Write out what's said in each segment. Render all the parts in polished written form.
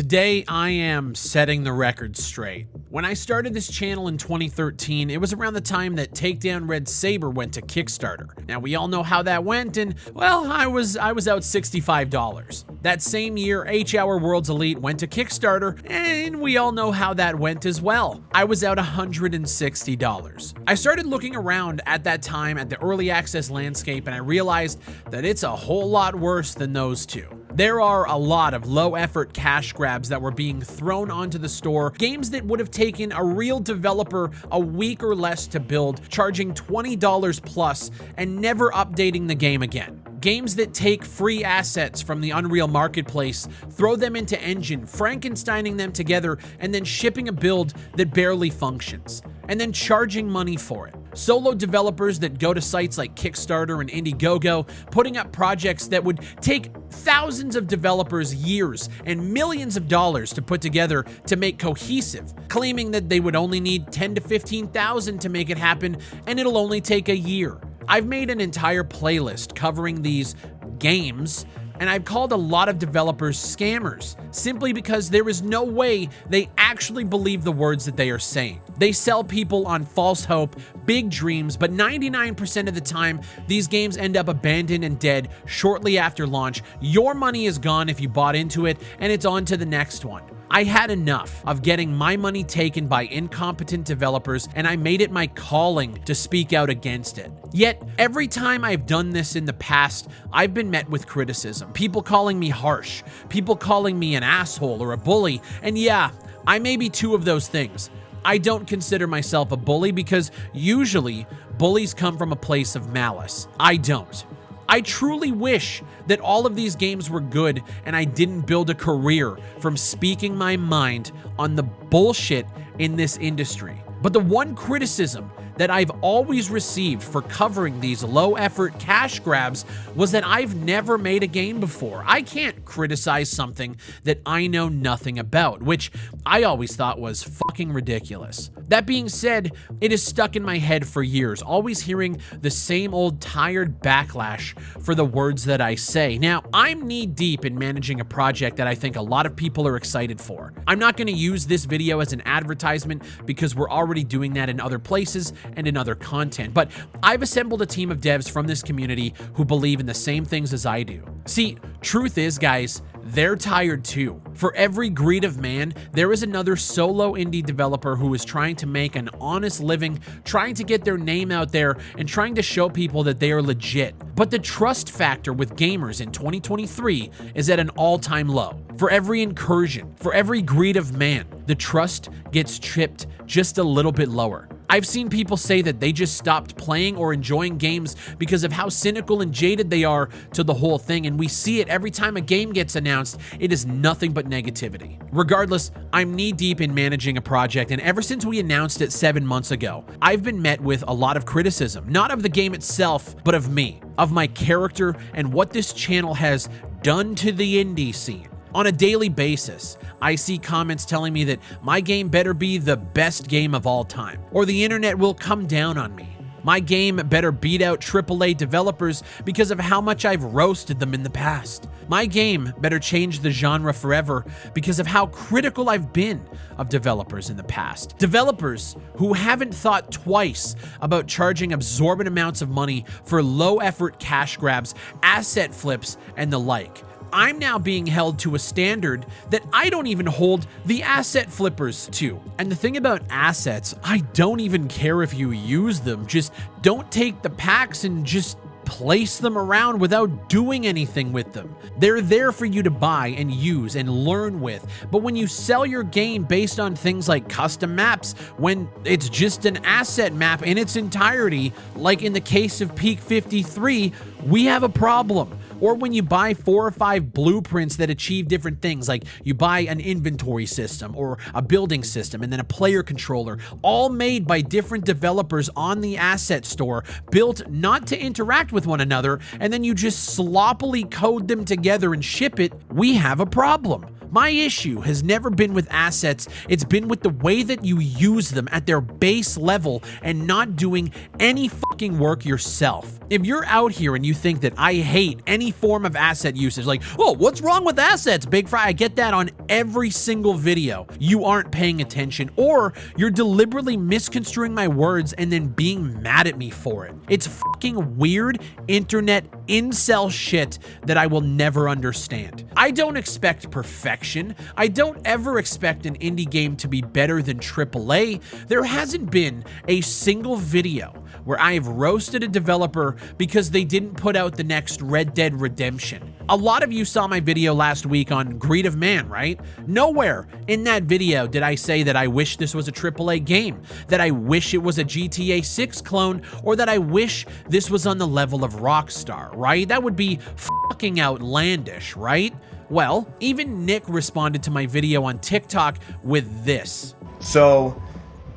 Today, I am setting the record straight. When I started this channel in 2013, it was around the time that Takedown Red Saber went to Kickstarter. Now, we all know how that went, and, well, I was out $65. That same year, H-Hour Worlds Elite went to Kickstarter, and we all know how that went as well. I was out $160. I started looking around at that time at the early access landscape, and I realized that it's a whole lot worse than those two. There are a lot of low-effort cash grabs that were being thrown onto the store, games that would have taken a real developer a week or less to build, charging $20 plus, and never updating the game again. Games that take free assets from the Unreal Marketplace, throw them into Engine, Frankensteining them together, and then shipping a build that barely functions, and then charging money for it. Solo developers that go to sites like Kickstarter and Indiegogo, putting up projects that would take thousands of developers years and millions of dollars to put together to make cohesive, claiming that they would only need 10 to 15,000 to make it happen, and it'll only take a year. I've made an entire playlist covering these games, and I've called a lot of developers scammers, simply because there is no way they actually believe the words that they are saying. They sell people on false hope, big dreams, but 99% of the time, these games end up abandoned and dead shortly after launch. Your money is gone if you bought into it, and it's on to the next one. I had enough of getting my money taken by incompetent developers, and I made it my calling to speak out against it. Yet, every time I've done this in the past, I've been met with criticism. People calling me harsh, people calling me an asshole or a bully, and yeah, I may be two of those things. I don't consider myself a bully because usually bullies come from a place of malice. I don't. I truly wish that all of these games were good and I didn't build a career from speaking my mind on the bullshit in this industry. But the one criticism that I've always received for covering these low-effort cash grabs was that I've never made a game before. I can't criticize something that I know nothing about, which I always thought was fucking ridiculous. That being said, it is stuck in my head for years, always hearing the same old tired backlash for the words that I say. Now, I'm knee-deep in managing a project that I think a lot of people are excited for. I'm not going to use this video as an advertisement because we're already doing that in other places and in other content, but I've assembled a team of devs from this community who believe in the same things as I do. See, truth is, guys, they're tired too. For every greed of man, there is another solo indie developer who is trying to make an honest living, trying to get their name out there, and trying to show people that they are legit. But the trust factor with gamers in 2023 is at an all-time low. For every incursion, for every greed of man, the trust gets chipped just a little bit lower. I've seen people say that they just stopped playing or enjoying games because of how cynical and jaded they are to the whole thing, and we see it every time a game gets announced. It is nothing but negativity. Regardless, I'm knee-deep in managing a project, and ever since we announced it 7 months ago, I've been met with a lot of criticism, not of the game itself, but of me, of my character, and what this channel has done to the indie scene. On a daily basis, I see comments telling me that my game better be the best game of all time, or the internet will come down on me. My game better beat out AAA developers because of how much I've roasted them in the past. My game better change the genre forever because of how critical I've been of developers in the past. Developers who haven't thought twice about charging absorbent amounts of money for low-effort cash grabs, asset flips, and the like. I'm now being held to a standard that I don't even hold the asset flippers to. And the thing about assets, I don't even care if you use them. Just don't take the packs and just place them around without doing anything with them. They're there for you to buy and use and learn with. But when you sell your game based on things like custom maps, when it's just an asset map in its entirety, like in the case of Peak 53, we have a problem. Or when you buy 4 or 5 blueprints that achieve different things, like you buy an inventory system or a building system and then a player controller, all made by different developers on the asset store, built not to interact with one another, and then you just sloppily code them together and ship it, we have a problem. My issue has never been with assets, it's been with the way that you use them at their base level and not doing any fucking work yourself. If you're out here and you think that I hate any form of asset usage. Like, oh, what's wrong with assets, Big Fry? I get that on every single video. You aren't paying attention, or you're deliberately misconstruing my words and then being mad at me for it. It's fucking weird internet incel shit that I will never understand. I don't expect perfection. I don't ever expect an indie game to be better than AAA. There hasn't been a single video where I have roasted a developer because they didn't put out the next Red Dead Redemption. A lot of you saw my video last week on Greed of Man, right? Nowhere in that video did I say that I wish this was a AAA game, that I wish it was a GTA 6 clone, or that I wish this was on the level of Rockstar, right? That would be fucking outlandish, right? Well, even Nick responded to my video on TikTok with this. So,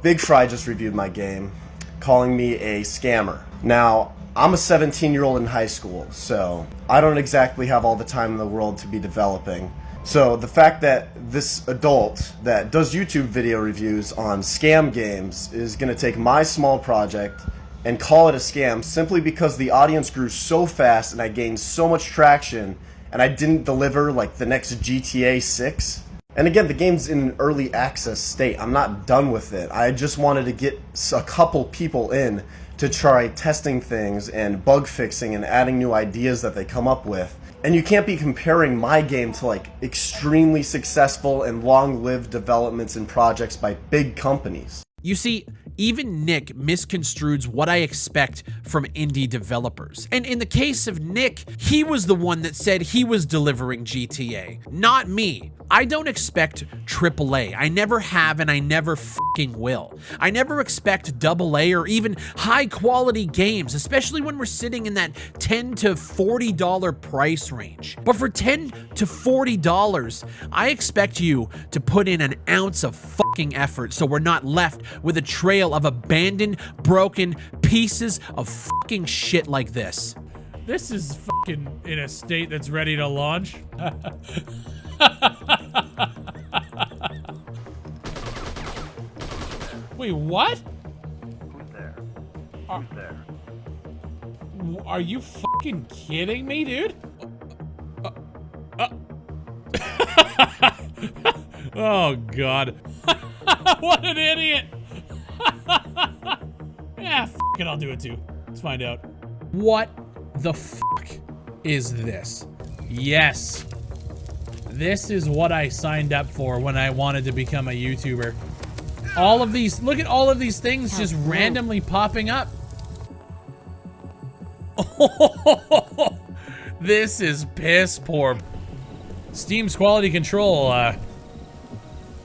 Big Fry just reviewed my game, calling me a scammer. Now, I'm a 17-year-old in high school, so I don't exactly have all the time in the world to be developing. So the fact that this adult that does YouTube video reviews on scam games is going to take my small project and call it a scam simply because the audience grew so fast and I gained so much traction and I didn't deliver like the next GTA 6. And again, the game's in an early access state. I'm not done with it. I just wanted to get a couple people in to try testing things and bug fixing and adding new ideas that they come up with. And you can't be comparing my game to like extremely successful and long-lived developments and projects by big companies. You see, even Nick misconstrues what I expect from indie developers. And in the case of Nick, he was the one that said he was delivering GTA, not me. I don't expect AAA. I never have and I never fucking will. I never expect AA or even high quality games, especially when we're sitting in that $10 to $40 price range. But for $10 to $40, I expect you to put in an ounce of fucking effort so we're not left with a trail of abandoned, broken pieces of fucking shit like this. This is fucking in a state that's ready to launch. Wait, what? Who's there? Who's there? Are you fucking kidding me, dude? Oh, God. What an idiot. Yeah, fuck it, I'll do it too. Let's find out. What the fuck is this? Yes. This is what I signed up for when I wanted to become a YouTuber. All of these, look at all of these things just randomly popping up. Oh, this is piss poor. Steam's quality control,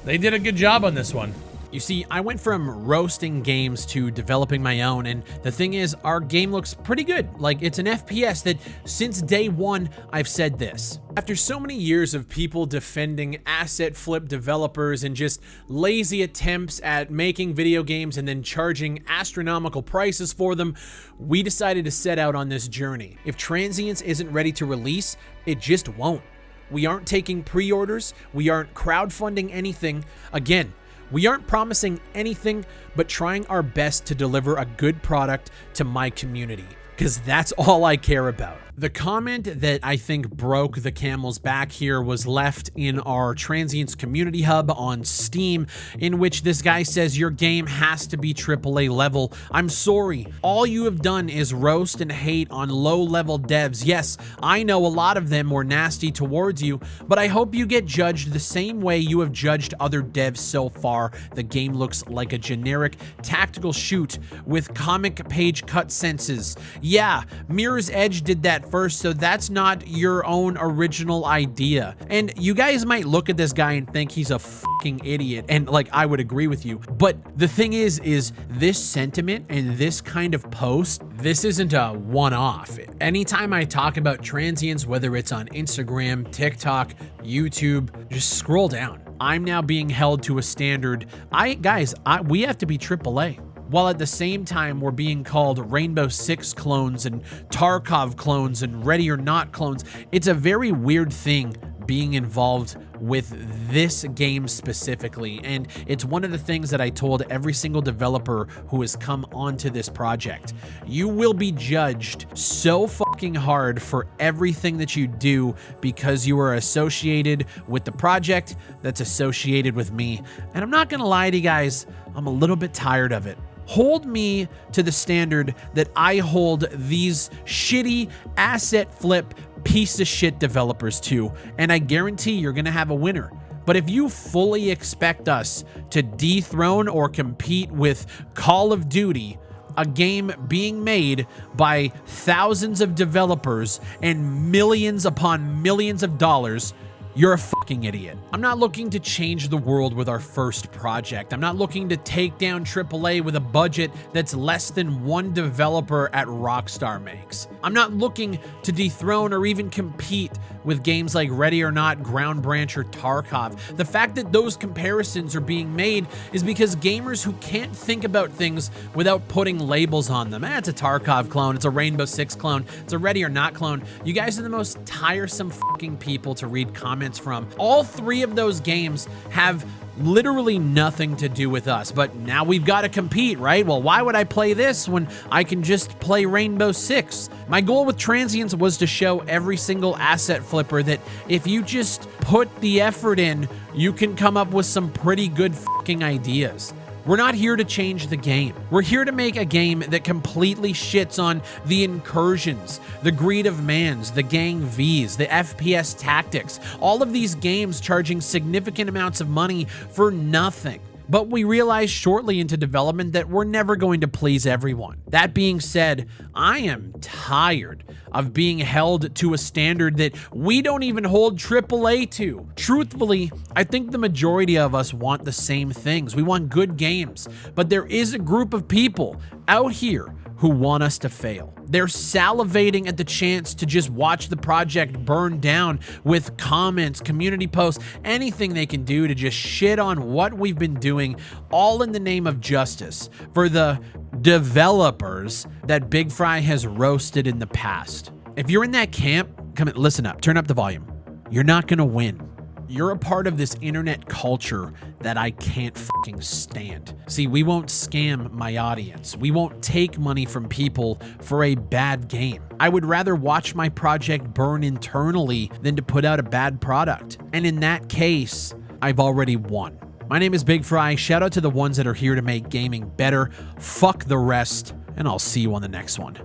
they did a good job on this one. You see, I went from roasting games to developing my own, and the thing is, our game looks pretty good. Like, it's an FPS that, since day one, I've said this. After so many years of people defending asset flip developers and just lazy attempts at making video games and then charging astronomical prices for them, we decided to set out on this journey. If Transience isn't ready to release, it just won't. We aren't taking pre-orders, we aren't crowdfunding anything. Again, we aren't promising anything but trying our best to deliver a good product to my community, because that's all I care about. The comment that I think broke the camel's back here was left in our Transience community hub on Steam, in which this guy says your game has to be AAA level. I'm sorry, all you have done is roast and hate on low-level devs. Yes, I know a lot of them were nasty towards you, but I hope you get judged the same way you have judged other devs so far. The game looks like a generic tactical shoot with comic page cut senses. Yeah, Mirror's Edge did that first, so that's not your own original idea. And you guys might look at this guy and think he's a fucking idiot, and like, I would agree with you. But the thing is this sentiment and this kind of post, this isn't a one-off. Anytime I talk about Transience, whether it's on Instagram, TikTok, YouTube, just scroll down. I'm now being held to a standard. We have to be AAA. While at the same time we're being called Rainbow Six clones and Tarkov clones and Ready or Not clones. It's a very weird thing being involved with this game specifically, and it's one of the things that I told every single developer who has come onto this project. You will be judged so fucking fucking hard for everything that you do because you are associated with the project that's associated with me. And I'm not gonna lie to you guys, I'm a little bit tired of it. Hold me to the standard that I hold these shitty asset flip piece of shit developers to, and I guarantee you're gonna have a winner. But if you fully expect us to dethrone or compete with Call of Duty, a game being made by thousands of developers and millions upon millions of dollars, you're a fucking idiot. I'm not looking to change the world with our first project. I'm not looking to take down AAA with a budget that's less than one developer at Rockstar makes. I'm not looking to dethrone or even compete with games like Ready or Not, Ground Branch, or Tarkov. The fact that those comparisons are being made is because gamers who can't think about things without putting labels on them. It's a Tarkov clone, it's a Rainbow Six clone, it's a Ready or Not clone. You guys are the most tiresome fucking people to read comments from. All three of those games have literally nothing to do with us, but now we've got to compete, right? Well, why would I play this when I can just play Rainbow Six? My goal with Transients was to show every single asset flipper that if you just put the effort in, you can come up with some pretty good fucking ideas. We're not here to change the game. We're here to make a game that completely shits on the incursions, the greed of mans, the gang Vs, the FPS tactics, all of these games charging significant amounts of money for nothing. But we realized shortly into development that we're never going to please everyone. That being said, I am tired of being held to a standard that we don't even hold AAA to. Truthfully, I think the majority of us want the same things. We want good games, but there is a group of people out here who want us to fail. They're salivating at the chance to just watch the project burn down with comments, community posts, anything they can do to just shit on what we've been doing, all in the name of justice for the developers that Big Fry has roasted in the past. If you're in that camp, listen up, turn up the volume. You're not gonna win. You're a part of this internet culture that I can't fucking stand. See, we won't scam my audience. We won't take money from people for a bad game. I would rather watch my project burn internally than to put out a bad product. And in that case, I've already won. My name is Big Fry. Shout out to the ones that are here to make gaming better. Fuck the rest, and I'll see you on the next one.